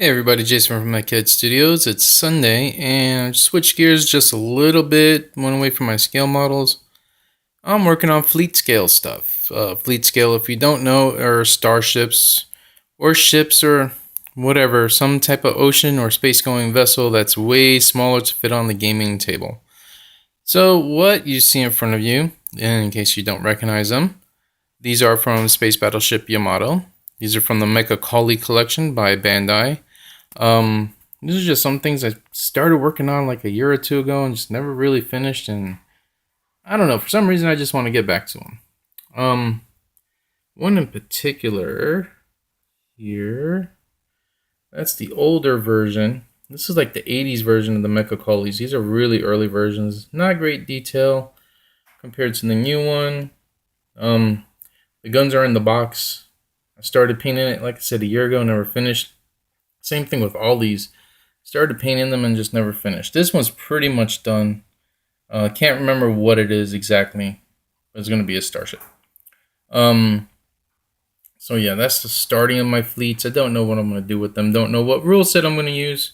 Hey everybody, Jason from Hammerhead Studios. It's Sunday and I switched gears just a little bit, went away from my scale models. I'm working on fleet scale stuff. Fleet scale, if you don't know, are starships or ships or whatever, some type of ocean or space going vessel that's way smaller to fit on the gaming table. So, what you see in front of you, in case you don't recognize them, these are from Space Battleship Yamato. These are from the Mecha Collie collection by Bandai. These are just some things I started working on like a year or two ago and just never really finished. And I don't know, for some reason, I just want to get back to them. One in particular here, that's the older version. This is like the 80s version of the Mecha Collies. These are really early versions. Not great detail compared to the new one. The guns are in the box. I started painting it, like I said, a year ago, never finished. Same thing with all these. Started painting them and just never finished. This one's pretty much done. Can't remember what it is exactly. But it's going to be a starship. So yeah, that's the starting of my fleets. I don't know what I'm going to do with them. Don't know what rule set I'm going to use.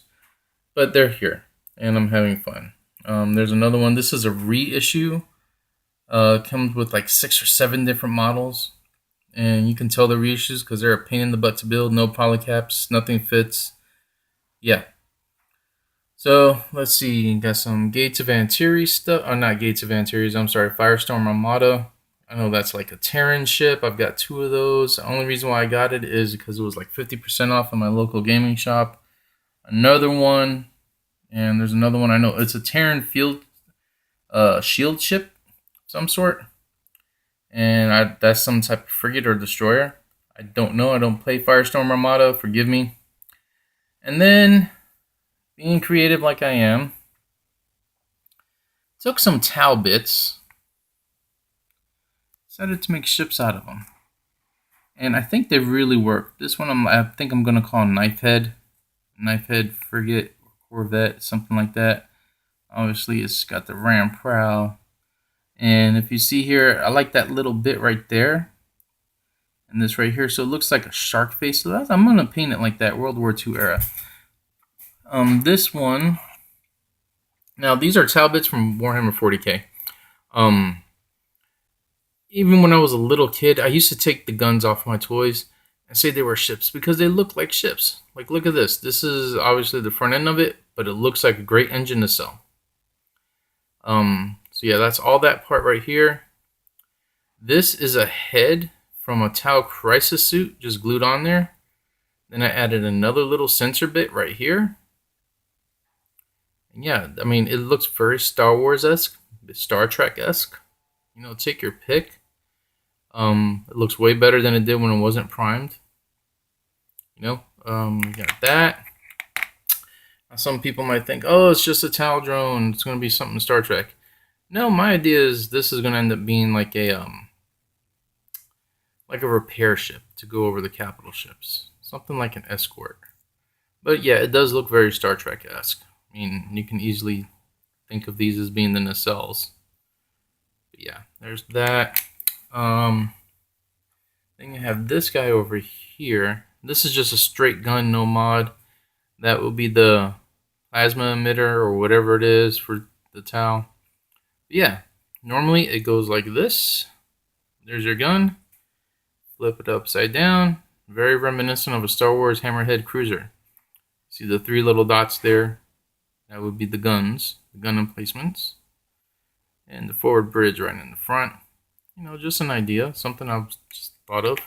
But they're here. And I'm having fun. There's another one. This is a reissue. Comes with like 6 or 7 different models. And you can tell the reissues because they're a pain in the butt to build. No polycaps. Nothing fits. Yeah. So, let's see. Got some Gates of Antares stuff. Oh, not Gates of Antares. I'm sorry. Firestorm Armada. I know that's like a Terran ship. I've got 2 of those. The only reason why I got it is because it was like 50% off in my local gaming shop. Another one. And there's another one I know. It's a Terran field shield ship of some sort. And that's some type of frigate or destroyer. I don't know. I don't play Firestorm Armada. Forgive me. And then, being creative like I am, took some Tau bits, decided to make ships out of them. And I think they really work. This one I think I'm going to call Knifehead frigate, or corvette, something like that. Obviously, it's got the ram prow. And if you see here, I like that little bit right there. And this right here. So it looks like a shark face. So I'm going to paint it like that, World War II era. This one. Now, these are Tau bits from Warhammer 40k. Even when I was a little kid, I used to take the guns off my toys and say they were ships because they look like ships. Like, look at this. This is obviously the front end of it, but it looks like a great engine to sell. So yeah, that's all that part right here. This is a head from a Tau Crisis suit just glued on there. Then I added another little sensor bit right here. And yeah, I mean, it looks very Star Wars-esque, Star Trek-esque. You know, take your pick. It looks way better than it did when it wasn't primed. You know, we got that. Now, some people might think, oh, it's just a Tau drone. It's going to be something Star Trek. No, my idea is this is going to end up being like a repair ship to go over the capital ships. Something like an escort. But yeah, it does look very Star Trek-esque. I mean, you can easily think of these as being the nacelles. But yeah, there's that. Then you have this guy over here. This is just a straight gun, no mod. That will be the plasma emitter or whatever it is for the Tau. But yeah, normally it goes like this. There's your gun. Flip it upside down. Very reminiscent of a Star Wars Hammerhead cruiser. See the 3 little dots there? That would be the guns, the gun emplacements. And the forward bridge right in the front. You know, just an idea, something I've just thought of.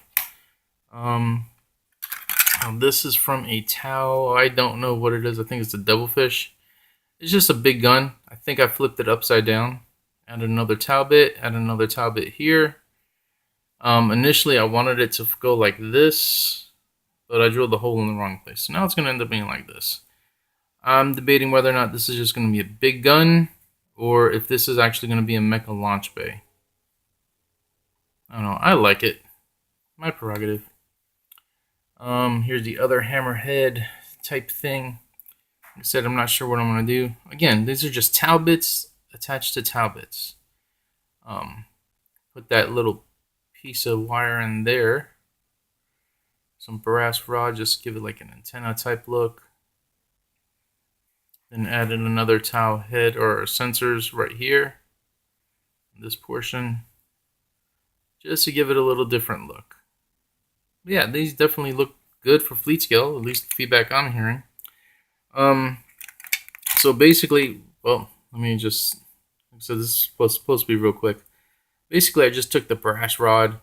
This is from a Tau. I don't know what it is. I think it's a Devilfish. It's just a big gun. I think I flipped it upside down. Add another Tau bit. Add another Tau bit here. Initially, I wanted it to go like this, but I drilled the hole in the wrong place. So now it's going to end up being like this. I'm debating whether or not this is just going to be a big gun, or if this is actually going to be a mecha launch bay. I don't know. I like it. My prerogative. Here's the other Hammerhead type thing. Like I said, I'm not sure what I'm going to do. Again, these are just Tau bits attached to Tau bits. Put that little piece of wire in there. some brass rod, just give it like an antenna type look. Then added another towel head or sensors right here, this portion, just to give it a little different look. But yeah, these definitely look good for fleet scale, at least the feedback I'm hearing. So basically, well, let me just, so this is supposed to be real quick. Basically, I just took the brass rod,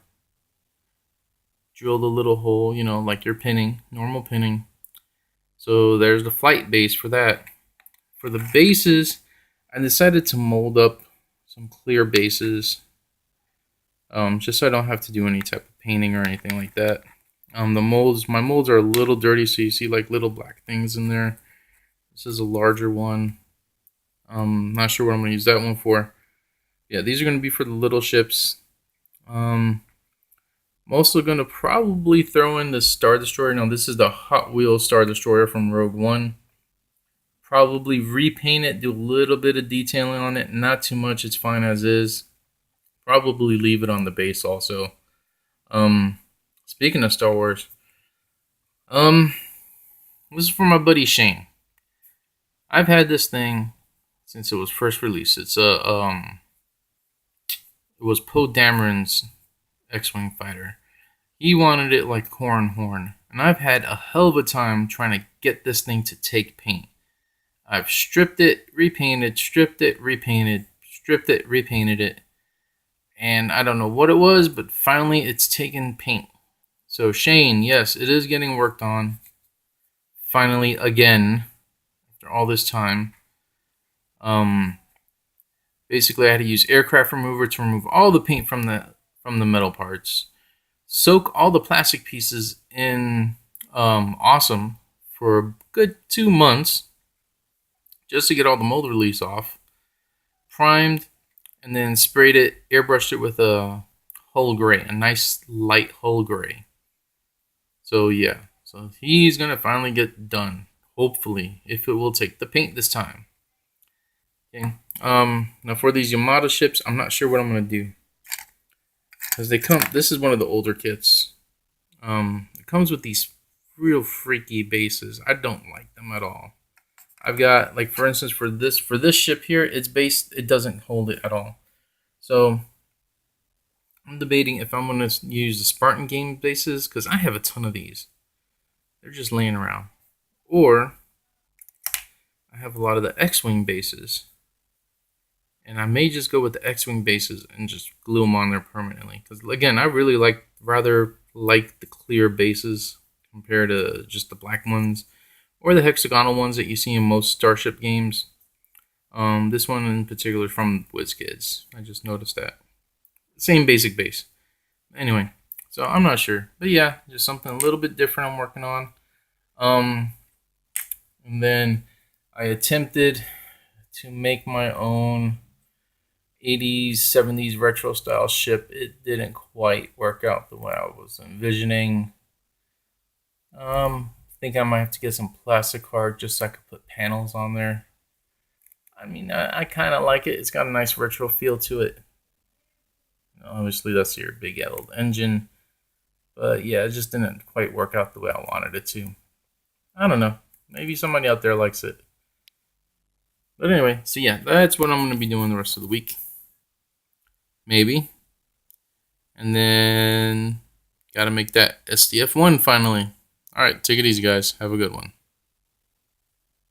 drilled a little hole, you know, like your pinning, normal pinning. So there's the flight base for that. For the bases, I decided to mold up some clear bases, just so I don't have to do any type of painting or anything like that. The molds, my molds are a little dirty, so you see like little black things in there. This is a larger one. Not sure what I'm going to use that one for. Yeah, these are going to be for the little ships. I'm also going to probably throw in the Star Destroyer. Now, this is the Hot Wheels Star Destroyer from Rogue One. Probably repaint it, do a little bit of detailing on it. Not too much, it's fine as is. Probably leave it on the base also. Speaking of Star Wars, this is for my buddy Shane. I've had this thing since it was first released. It's it was Poe Dameron's X-Wing fighter. He wanted it like Horn, and I've had a hell of a time trying to get this thing to take paint. I've stripped it, repainted, stripped it, repainted, stripped it, repainted it, and I don't know what it was, but finally it's taken paint. So Shane, yes, it is getting worked on. Finally, again, after all this time. Basically, I had to use aircraft remover to remove all the paint from the metal parts. Soak all the plastic pieces in Awesome for a good 2 months, just to get all the mold release off. Primed, and then sprayed it, airbrushed it with a hull gray, a nice light hull gray. So yeah, so he's gonna finally get done, hopefully, if it will take the paint this time. Okay. Now for these Yamato ships, I'm not sure what I'm gonna do, because they come. This is one of the older kits. It comes with these real freaky bases. I don't like them at all. I've got, like, for instance, for this ship here, it's based. It doesn't hold it at all. So I'm debating if I'm gonna use the Spartan game bases, because I have a ton of these. They're just laying around, or I have a lot of the X-Wing bases. And I may just go with the X-Wing bases and just glue them on there permanently. Because, again, I really rather like the clear bases compared to just the black ones. Or the hexagonal ones that you see in most Starship games. This one in particular from WizKids. I just noticed that. Same basic base. Anyway, so I'm not sure. But yeah, just something a little bit different I'm working on. And then I attempted to make my own 80s, 70s retro style ship. It didn't quite work out the way I was envisioning. I think I might have to get some plastic card just so I could put panels on there. I mean, I kind of like it. It's got a nice retro feel to it. Obviously, that's your big old engine. But yeah, it just didn't quite work out the way I wanted it to. I don't know. Maybe somebody out there likes it. But anyway, so yeah, that's what I'm going to be doing the rest of the week. Maybe. And then got to make that SDF1 finally. All right, take it easy, guys. Have a good one.